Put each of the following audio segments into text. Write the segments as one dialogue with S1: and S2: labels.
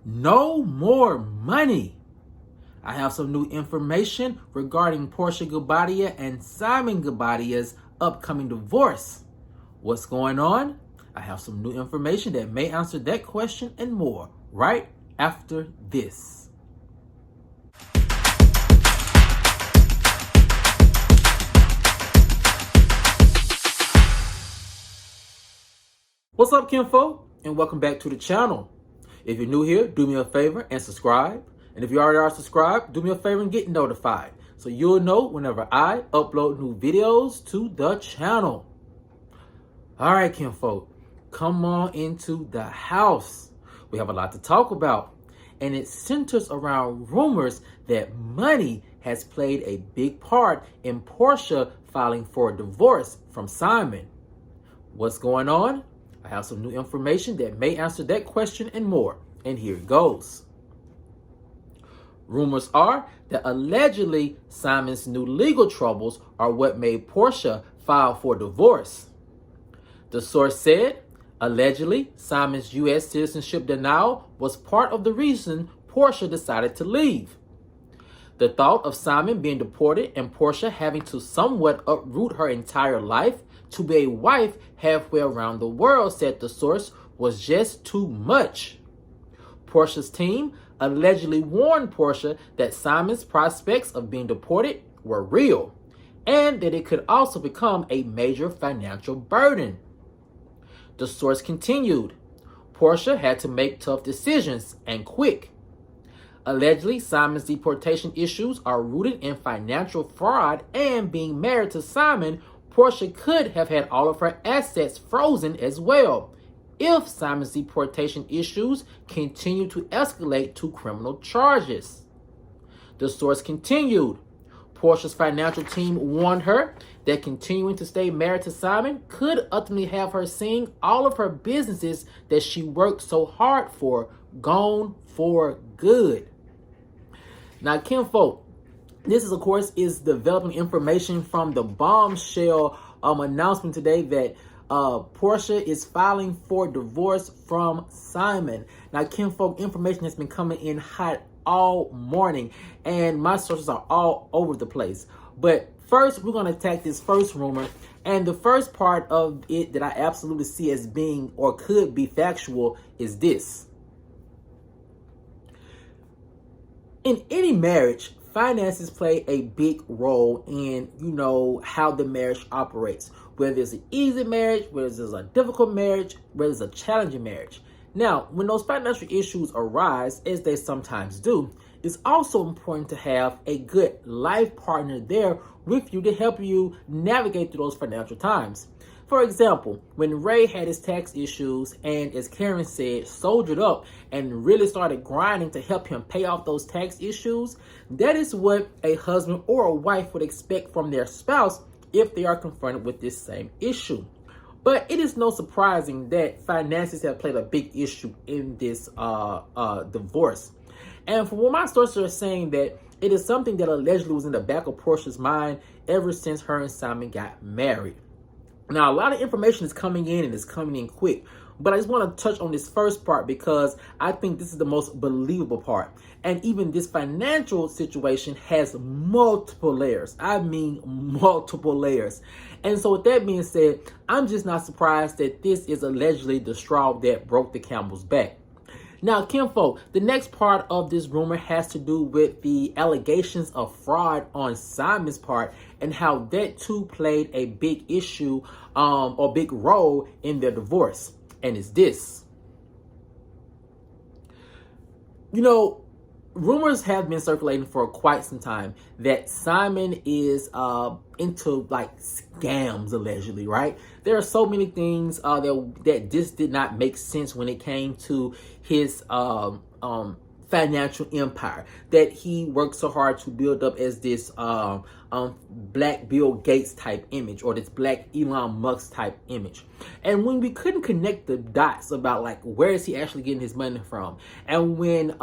S1: No more money. I have some new information regarding Porshaguobadia and simonguobadia's upcoming divorce. What's going on? I have some new information that may answer that question and more right after this. What's up, kinfolk? And welcome back to the channel. If you're new here, do me a favor and subscribe. And if you already are subscribed, do me a favor and get notified so you'll know whenever I upload new videos to the channel. All right, kinfolk, come on into the house. We have a lot to talk about, and it centers around rumors that money has played a big part in Porsha filing for a divorce from Simon. What's going on? I have some new information that may answer that question and more, and here it goes. Rumors are that allegedly Simon's new legal troubles are what made Porsha file for divorce. The source said, allegedly, Simon's U.S. citizenship denial was part of the reason Porsha decided to leave. The thought of Simon being deported and Porsha having to somewhat uproot her entire life to be a wife halfway around the world, said the source, was just too much. Porsha's team allegedly warned Porsha that Simon's prospects of being deported were real and that it could also become a major financial burden. The source continued, Porsha had to make tough decisions and quick. Allegedly, Simon's deportation issues are rooted in financial fraud, and being married to Simon, Porsha could have had all of her assets frozen as well if Simon's deportation issues continue to escalate to criminal charges. The source continued, Porsha's financial team warned her that continuing to stay married to Simon could ultimately have her seeing all of her businesses that she worked so hard for gone for good. Now, kinfolk, this is, of course, is developing information from the bombshell announcement today that Porsha is filing for divorce from Simon. Now, kinfolk, information has been coming in hot all morning, and my sources are all over the place. But first, we're going to attack this first rumor. And the first part of it that I absolutely see as being or could be factual is this. In any marriage, finances play a big role in, how the marriage operates. Whether it's an easy marriage, whether it's a difficult marriage, whether it's a challenging marriage. Now, when those financial issues arise, as they sometimes do, it's also important to have a good life partner there with you to help you navigate through those financial times. For example, when Ray had his tax issues and, as Karen said, soldiered up and really started grinding to help him pay off those tax issues, that is what a husband or a wife would expect from their spouse if they are confronted with this same issue. But it is no surprising that finances have played a big issue in this divorce. And from what my sources are saying, that it is something that allegedly was in the back of Porsha's mind ever since her and Simon got married. Now, a lot of information is coming in and it's coming in quick, but I just want to touch on this first part because I think this is the most believable part. And even this financial situation has multiple layers. I mean, multiple layers. And so with that being said, I'm just not surprised that this is allegedly the straw that broke the camel's back. Now, kinfolk, the next part of this rumor has to do with the allegations of fraud on Simon's part and how that too played a big issue or big role in their divorce. And it's this. Rumors have been circulating for quite some time that Simon is into like scams, allegedly, right? There are so many things that just did not make sense when it came to his financial empire that he worked so hard to build up as this black Bill Gates type image, or this black Elon Musk type image. And when we couldn't connect the dots about like where is he actually getting his money from, and when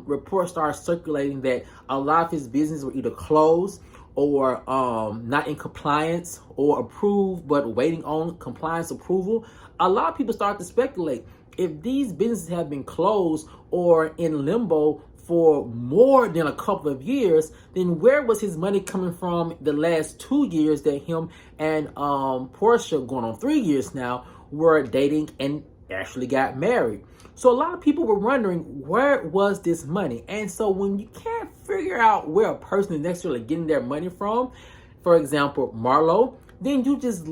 S1: reports started circulating that a lot of his businesses were either closed or not in compliance or approved but waiting on compliance approval, a lot of people started to speculate, if these businesses have been closed or in limbo for more than a couple of years, then where was his money coming from the last 2 years that him and Porsha, going on 3 years now, were dating and actually got married? So a lot of people were wondering, where was this money? And so when you can't figure out where a person is necessarily getting their money from, for example, Marlo, then you just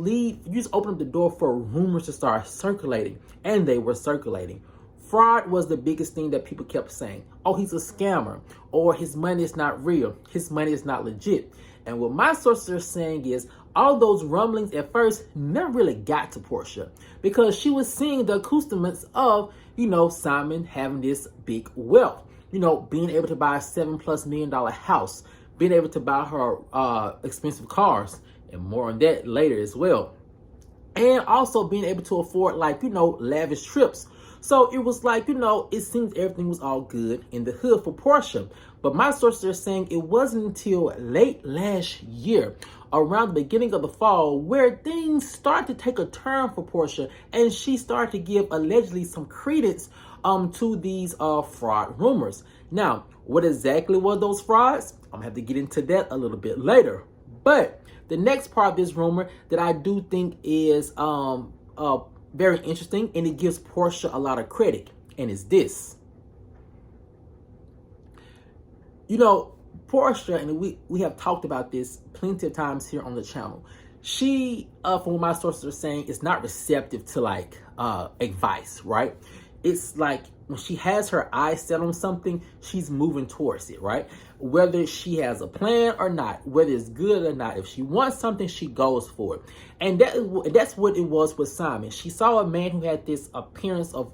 S1: open up the door for rumors to start circulating. And they were circulating. Fraud was the biggest thing that people kept saying. Oh, he's a scammer, or his money is not real, his money is not legit. And what my sources are saying is all those rumblings at first never really got to Porsha, because she was seeing the accoutrements of, Simon having this big wealth, being able to buy a $7+ million house, being able to buy her expensive cars, and more on that later as well. And also being able to afford lavish trips. So it was it seems everything was all good in the hood for Porsha. But my sources are saying it wasn't until late last year, around the beginning of the fall, where things started to take a turn for Porsha, and she started to give allegedly some credence to these fraud rumors. Now, what exactly were those frauds? I'm gonna have to get into that a little bit later. But the next part of this rumor that I do think is very interesting, and it gives Porsha a lot of credit, and it's this. Porsha, and we have talked about this plenty of times here on the channel. She, from what my sources are saying, is not receptive to advice, right? It's like when she has her eyes set on something, she's moving towards it, right? Whether she has a plan or not, whether it's good or not, if she wants something, she goes for it. And that's what it was with Simon. She saw a man who had this appearance of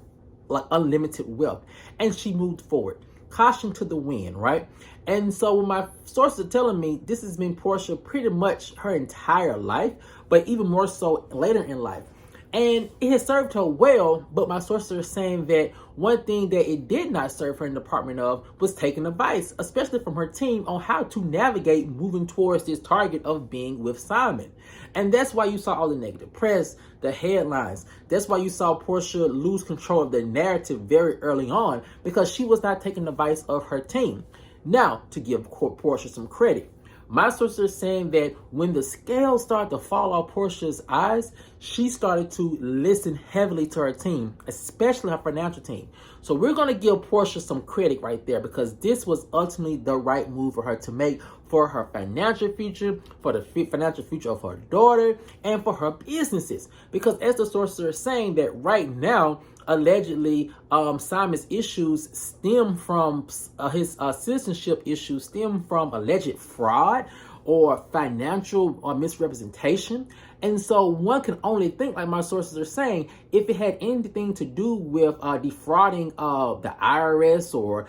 S1: unlimited wealth, and she moved forward. Caution to the wind, right? And so when my sources are telling me, this has been Porsha pretty much her entire life, but even more so later in life. And it has served her well, but my sources are saying that one thing that it did not serve her in the department of was taking advice, especially from her team, on how to navigate moving towards this target of being with Simon. And that's why you saw all the negative press, the headlines. That's why you saw Porsha lose control of the narrative very early on, because she was not taking advice of her team. Now, to give Porsha some credit, my sources are saying that when the scales started to fall off Porsha's eyes, she started to listen heavily to her team, especially her financial team. So we're going to give Porsha some credit right there, because this was ultimately the right move for her to make for her financial future, for the financial future of her daughter, and for her businesses. Because as the sources are saying that right now, allegedly, Simon's issues stem from his citizenship issues stem from alleged fraud or financial misrepresentation. And so one can only think, like my sources are saying, if it had anything to do with defrauding the IRS or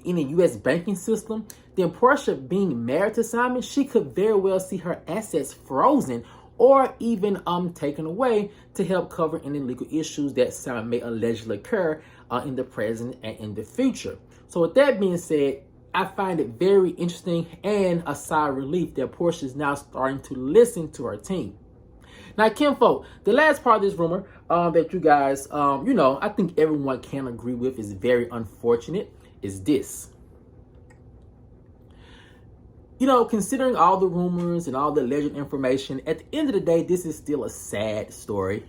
S1: any U.S. banking system, then Porsha being married to Simon, she could very well see her assets frozen or even taken away to help cover any legal issues that Simon may allegedly occur in the present and in the future. So with that being said, I find it very interesting and a sigh of relief that Porsha is now starting to listen to her team. Now, kinfolk, the last part of this rumor that you guys, I think everyone can agree with is very unfortunate, is this. Considering all the rumors and all the alleged information, at the end of the day, this is still a sad story.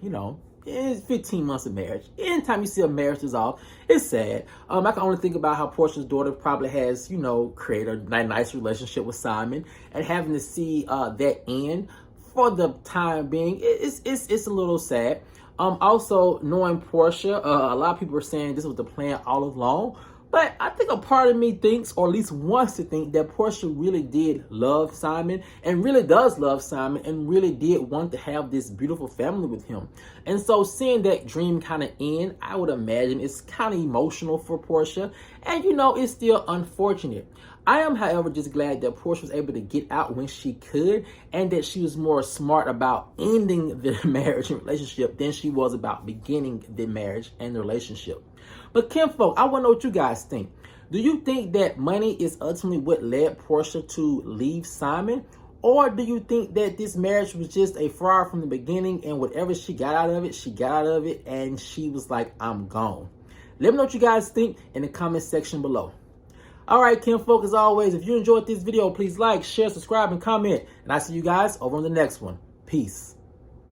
S1: It's 15 months of marriage. Anytime you see a marriage dissolve, it's sad. I can only think about how Porsha's daughter probably has, created a nice relationship with Simon, and having to see that end for the time being, it's a little sad. Also, knowing Porsha, a lot of people are saying this was the plan all along. But I think a part of me thinks, or at least wants to think, that Porsha really did love Simon, and really does love Simon, and really did want to have this beautiful family with him. And so seeing that dream kind of end, I would imagine it's kind of emotional for Porsha. And it's still unfortunate. I am, however, just glad that Porsha was able to get out when she could, and that she was more smart about ending the marriage and relationship than she was about beginning the marriage and the relationship. But kinfolk, I want to know what you guys think. Do you think that money is ultimately what led Porsha to leave Simon? Or do you think that this marriage was just a fraud from the beginning, and whatever she got out of it, she got out of it, and she was like, I'm gone? Let me know what you guys think in the comment section below. All right, kinfolk, as always, if you enjoyed this video, please like, share, subscribe, and comment. And I'll see you guys over on the next one. Peace.